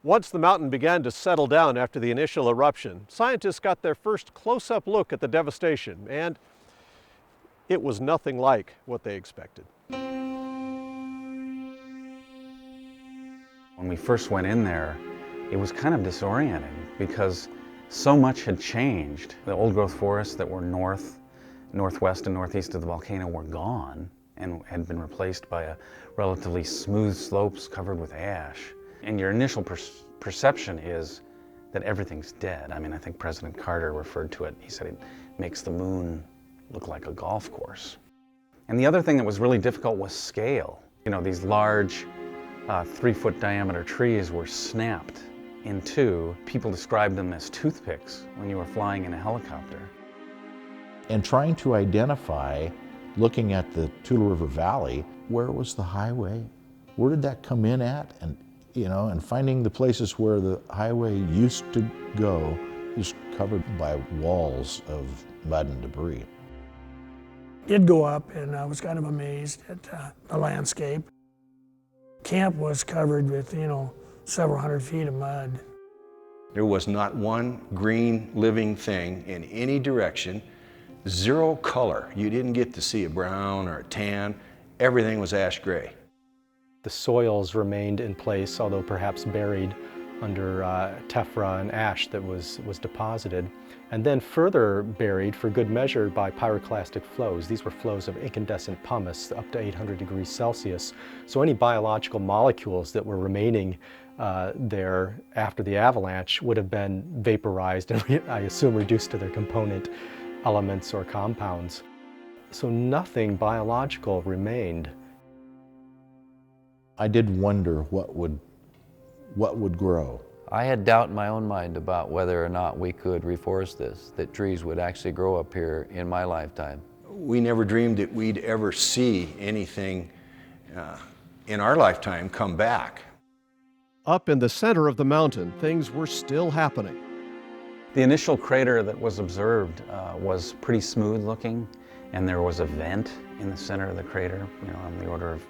Once the mountain began to settle down after the initial eruption, scientists got their first close-up look at the devastation, and it was nothing like what they expected. When we first went in there, it was kind of disorienting because so much had changed. The old-growth forests that were northwest and northeast of the volcano were gone and had been replaced by a relatively smooth slopes covered with ash. And your initial perception is that everything's dead. I mean, I think President Carter referred to it. He said it makes the moon look like a golf course. And the other thing that was really difficult was scale. You know, these large 3-foot diameter trees were snapped in two. People described them as toothpicks when you were flying in a helicopter. And trying to identify, looking at the Tula River Valley, where was the highway? Where did that come in at? And and finding the places where the highway used to go, just covered by walls of mud and debris. Did go up, and I was kind of amazed at the landscape. Camp was covered with, several hundred feet of mud. There was not one green living thing in any direction, zero color. You didn't get to see a brown or a tan. Everything was ash gray. The soils remained in place, although perhaps buried under tephra and ash that was deposited, and then further buried for good measure by pyroclastic flows. These were flows of incandescent pumice up to 800 degrees Celsius. So any biological molecules that were remaining there after the avalanche would have been vaporized and I assume reduced to their component elements or compounds. So nothing biological remained. I did wonder what would grow. I had doubt in my own mind about whether or not we could reforest this, that trees would actually grow up here in my lifetime. We never dreamed that we'd ever see anything in our lifetime come back. Up in the center of the mountain, things were still happening. The initial crater that was observed was pretty smooth looking, and there was a vent in the center of the crater, on the order of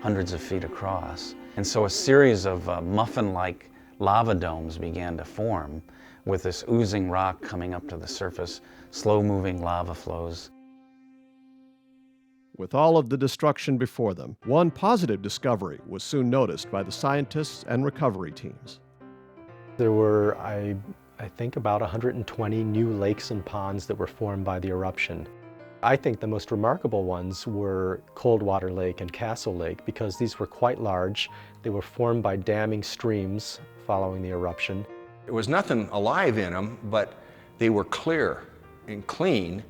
hundreds of feet across. And so a series of muffin-like lava domes began to form with this oozing rock coming up to the surface, slow-moving lava flows. With all of the destruction before them, one positive discovery was soon noticed by the scientists and recovery teams. There were, I think, about 120 new lakes and ponds that were formed by the eruption. I think the most remarkable ones were Coldwater Lake and Castle Lake because these were quite large. They were formed by damming streams following the eruption. There was nothing alive in them, but they were clear and clean,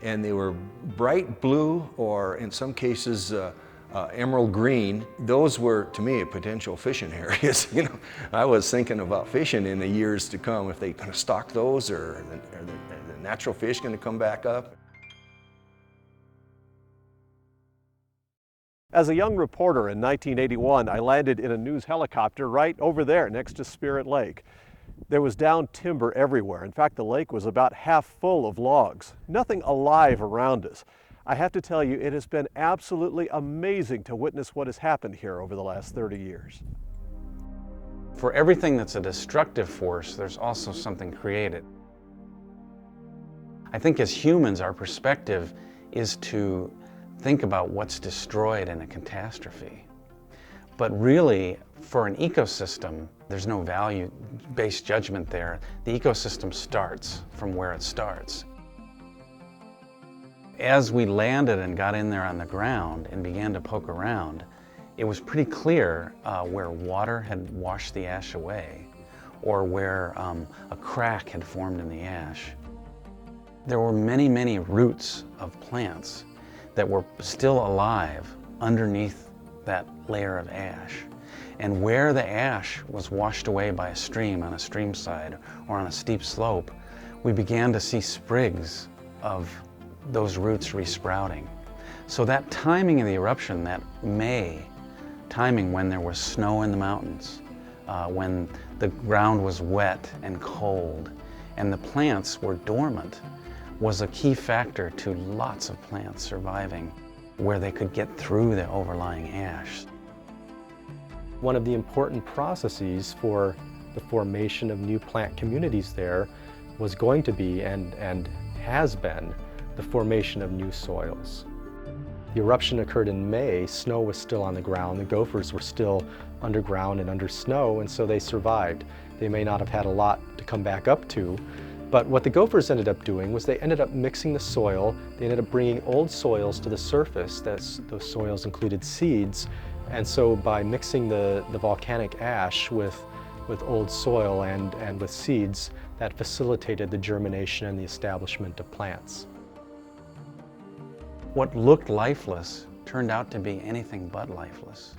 and they were bright blue or in some cases emerald green. Those were, to me, potential fishing areas. I was thinking about fishing in the years to come, if they kind of stock those or are the natural fish going to come back up. As a young reporter in 1981, I landed in a news helicopter right over there next to Spirit Lake. There was downed timber everywhere. In fact, the lake was about half full of logs. Nothing alive around us. I have to tell you, it has been absolutely amazing to witness what has happened here over the last 30 years. For everything that's a destructive force, there's also something created. I think as humans, our perspective is to think about what's destroyed in a catastrophe. But really, for an ecosystem, there's no value-based judgment there. The ecosystem starts from where it starts. As we landed and got in there on the ground and began to poke around, it was pretty clear where water had washed the ash away or where a crack had formed in the ash. There were many, many roots of plants that were still alive underneath that layer of ash. And where the ash was washed away by a stream on a stream side or on a steep slope, we began to see sprigs of those roots resprouting. So that timing of the eruption, that May timing when there was snow in the mountains, when the ground was wet and cold and the plants were dormant, was a key factor to lots of plants surviving where they could get through the overlying ash. One of the important processes for the formation of new plant communities there was going to be, and has been, the formation of new soils. The eruption occurred in May. Snow was still on the ground. The gophers were still underground and under snow, and so they survived. They may not have had a lot to come back up to, but what the gophers ended up doing was they ended up mixing the soil. They ended up bringing old soils to the surface. Those soils included seeds, and so by mixing the volcanic ash with old soil and with seeds, that facilitated the germination and the establishment of plants. What looked lifeless turned out to be anything but lifeless.